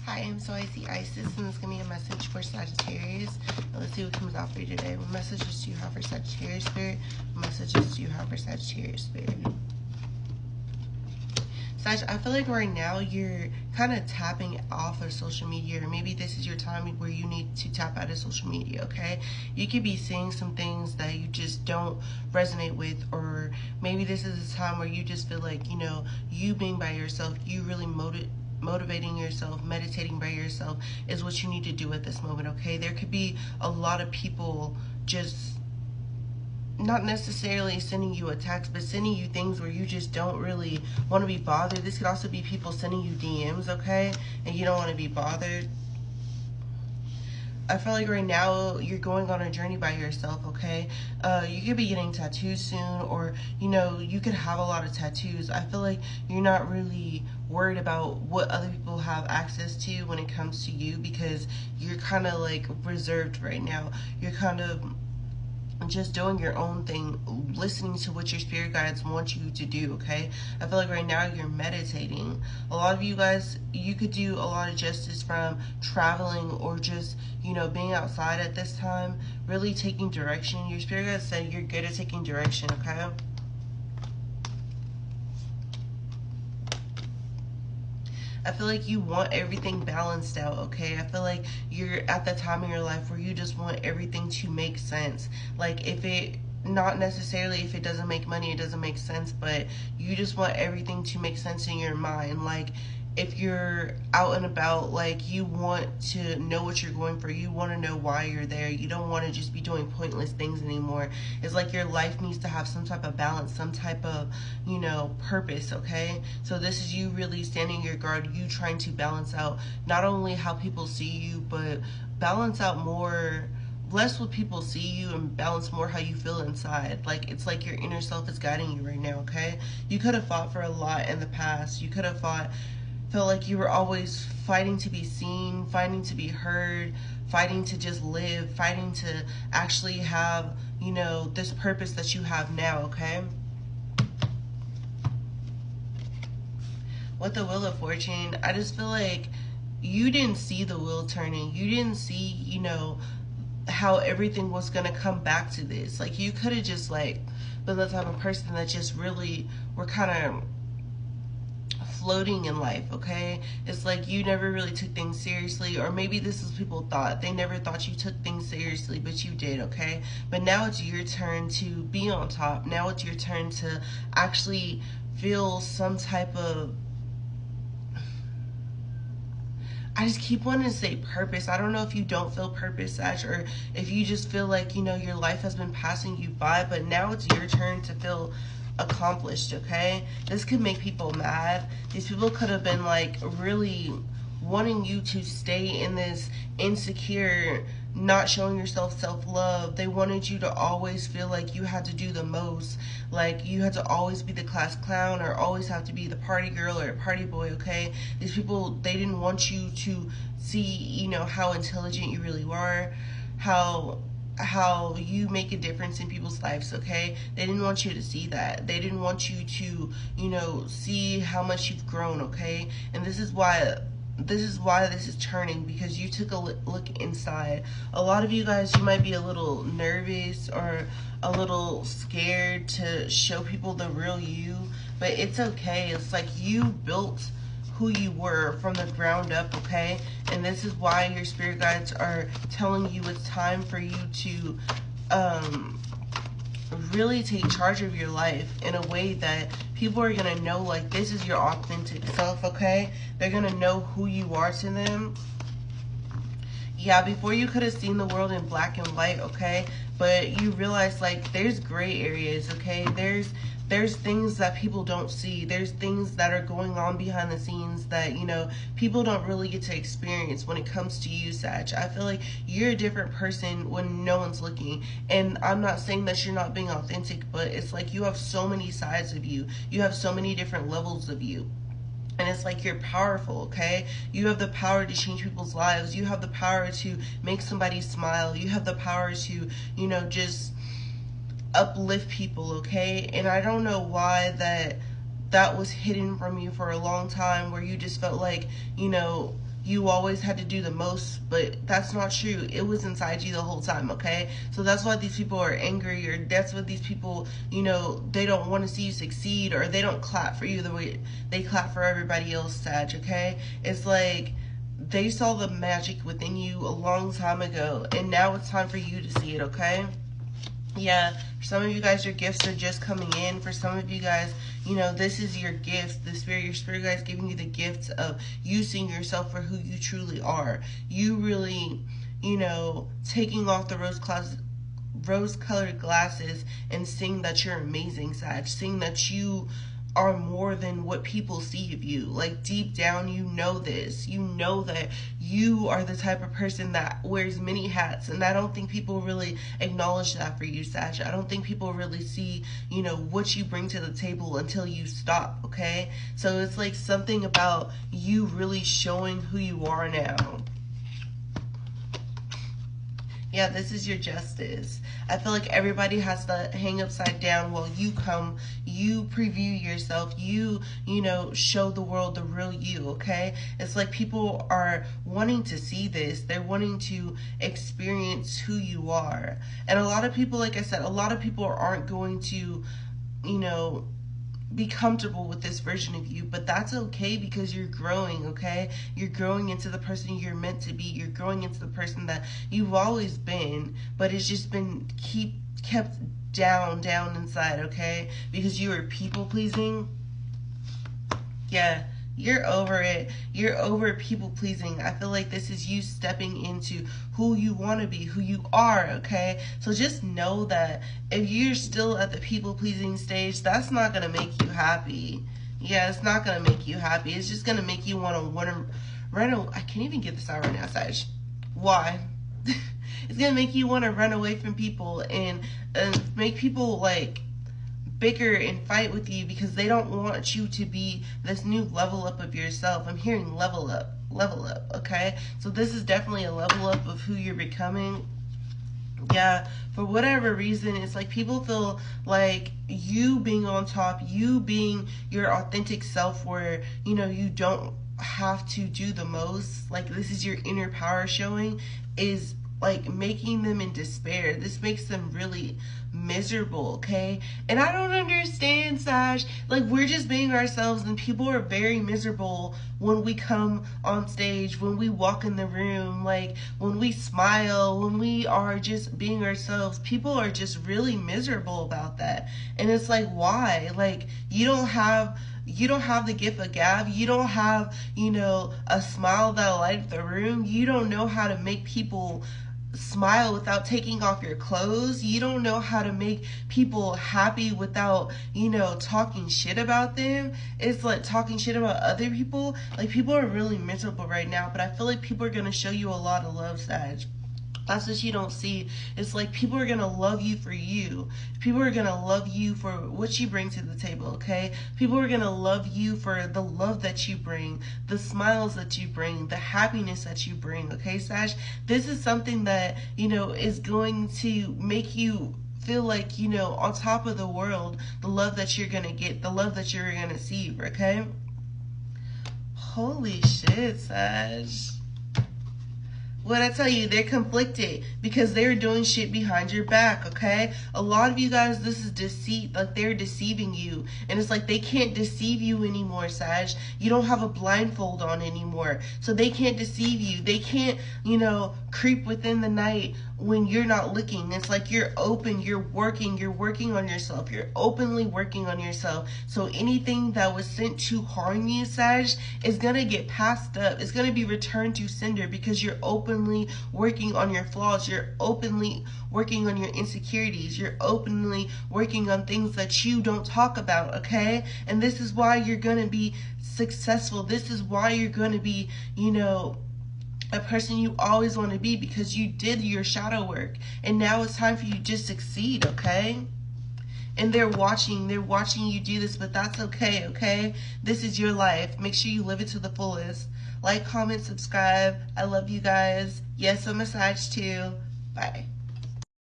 Hi, I see Isis, and it's going to be a message for Sagittarius. Now let's see what comes out for you today. What messages do you have for Sagittarius Spirit? What messages do you have for Sagittarius Spirit? Sag, I feel like right now you're kind of tapping off of social media, or maybe this is your time where you need to tap out of social media, okay? You could be seeing some things that you just don't resonate with, or maybe this is a time where you just feel like, you being by yourself, you really motivating yourself, meditating by yourself is what you need to do at this moment, okay? There could be a lot of people just not necessarily sending you a text, but sending you things where you just don't really want to be bothered. This could also be people sending you DMs, okay? And you don't want to be bothered. I feel like right now you're going on a journey by yourself, okay? You could be getting tattoos soon, or, you could have a lot of tattoos. I feel like you're not really worried about what other people have access to when it comes to you, because you're kind of like reserved right now. You're kind of just doing your own thing, listening to what your spirit guides want you to do, okay? I feel like right now you're meditating. A lot of you guys, you could do a lot of justice from traveling or just, being outside at this time, really taking direction. Your spirit guides said you're good at taking direction, okay? I feel like you want everything balanced out, okay? I feel like you're at that time in your life where you just want everything to make sense. Like, not necessarily if it doesn't make money, it doesn't make sense, but you just want everything to make sense in your mind. Like, if you're out and about, like, you want to know what you're going for. You want to know why you're there. You don't want to just be doing pointless things anymore. It's like your life needs to have some type of balance, some type of, purpose, okay? So this is you really standing your guard, you trying to balance out not only how people see you, but balance out more, less what people see you, and balance more how you feel inside. Like, it's like your inner self is guiding you right now, okay? You could have fought for a lot in the past. You could have felt like you were always fighting to be seen, fighting to be heard, fighting to just live, fighting to actually have, this purpose that you have now, okay? With the Wheel of Fortune, I just feel like you didn't see the wheel turning. You didn't see, how everything was going to come back to this. Like, you could have just, been the type of person that just really were kind of floating in life, okay? It's like you never really took things seriously, or maybe this is people thought. They never thought you took things seriously, but you did, okay? But now it's your turn to be on top. Now it's your turn to actually feel some type of, I just keep wanting to say purpose. I don't know if you don't feel purpose, Sag, or if you just feel like, your life has been passing you by, but now it's your turn to feel accomplished, okay? This could make people mad. These people could have been really wanting you to stay in this insecure, not showing yourself self-love. They wanted you to always feel like you had to do the most, like you had to always be the class clown, or always have to be the party girl or party boy, okay? These people, they didn't want you to see, how intelligent you really are, how you make a difference in people's lives, okay? They didn't want you to see that. They didn't want you to, see how much you've grown, okay? And this is why this is turning, because you took a look inside. A lot of you guys, you might be a little nervous or a little scared to show people the real you, but it's okay. It's like you built who you were from the ground up, okay? And this is why your spirit guides are telling you it's time for you to really take charge of your life in a way that people are gonna know, like, this is your authentic self, okay? They're gonna know who you are to them. Yeah, before you could have seen the world in black and white, okay? But you realize, like, there's gray areas, okay? There's things that people don't see. There's things that are going on behind the scenes that, people don't really get to experience when it comes to you, Sag. I feel like you're a different person when no one's looking. And I'm not saying that you're not being authentic, but it's like you have so many sides of you. You have so many different levels of you. And it's like you're powerful, okay? You have the power to change people's lives. You have the power to make somebody smile. You have the power to, just uplift people, okay? And I don't know why that was hidden from you for a long time, where you just felt like, you always had to do the most, but that's not true. It was inside you the whole time, okay? So that's why these people are angry, or that's what these people, they don't want to see you succeed, or they don't clap for you the way they clap for everybody else, Sag, okay? It's like they saw the magic within you a long time ago, and now it's time for you to see it, okay? Yeah, for some of you guys, your gifts are just coming in. For some of you guys, this is your gifts. Your spirit guide is giving you the gifts of you seeing yourself for who you truly are. You really, taking off the rose-colored glasses and seeing that you're amazing, Sag. Seeing that you are more than what people see of you. Like, deep down, you know this. You know that you are the type of person that wears many hats, and I don't think people really acknowledge that for you, Sag. I don't think people really see, what you bring to the table until you stop, okay? So it's like something about you really showing who you are now. Yeah, this is your justice. I feel like everybody has to hang upside down while you come, you preview yourself, you show the world the real you, okay? It's like people are wanting to see this. They're wanting to experience who you are. And a lot of people, like I said, a lot of people aren't going to, be comfortable with this version of you, but that's okay, because you're growing, okay? You're growing into the person you're meant to be. You're growing into the person that you've always been, but it's just been kept down inside, okay? Because you were people pleasing. Yeah, you're over it. You're over people pleasing. I feel like this is you stepping into who you want to be, who you are, okay? So just know that if you're still at the people pleasing stage, that's not going to make you happy. Yeah, it's not going to make you happy. It's just going to make you want to run away. I can't even get this out right now, Sag. Why? It's going to make you want to run away from people and make people like bicker and fight with you because they don't want you to be this new level up of yourself. I'm hearing level up, okay? So this is definitely a level up of who you're becoming. Yeah, for whatever reason, it's like people feel like you being on top, you being your authentic self, where, you don't have to do the most, like this is your inner power showing, is like making them in despair. This makes them really miserable, okay? And I don't understand, Sag. Like, we're just being ourselves, and people are very miserable when we come on stage, when we walk in the room, like when we smile, when we are just being ourselves. People are just really miserable about that. And it's like, why? Like, you don't have the gift of gab. You don't have, a smile that'll light up the room. You don't know how to make people smile without taking off your clothes. You don't know how to make people happy without, talking shit about them. It's like talking shit about other people. Like, people are really miserable right now, but I feel like people are going to show you a lot of love, Sag. That's what you don't see. It's like people are going to love you for you. People are going to love you for what you bring to the table, okay? People are going to love you for the love that you bring, the smiles that you bring, the happiness that you bring, okay, Sag? This is something that, is going to make you feel like, on top of the world, the love that you're going to get, the love that you're going to see, okay? Holy shit, Sag. What I tell you, they're conflicted because they're doing shit behind your back, okay? A lot of you guys, this is deceit. Like, they're deceiving you. And it's like they can't deceive you anymore, Sag. You don't have a blindfold on anymore. So they can't deceive you. They can't, creep within the night when you're not looking. It's like you're open, you're working on yourself. You're openly working on yourself. So anything that was sent to harm you, Sag, is going to get passed up. It's going to be returned to sender because you're openly working on your flaws. You're openly working on your insecurities. You're openly working on things that you don't talk about, okay? And this is why you're going to be successful. This is why you're going to be, a person you always want to be, because you did your shadow work. And now it's time for you to succeed, okay? And they're watching you do this, but that's okay, okay? This is your life. Make sure you live it to the fullest. Like, comment, subscribe. I love you guys. Yes, I'm a Sag too. Bye.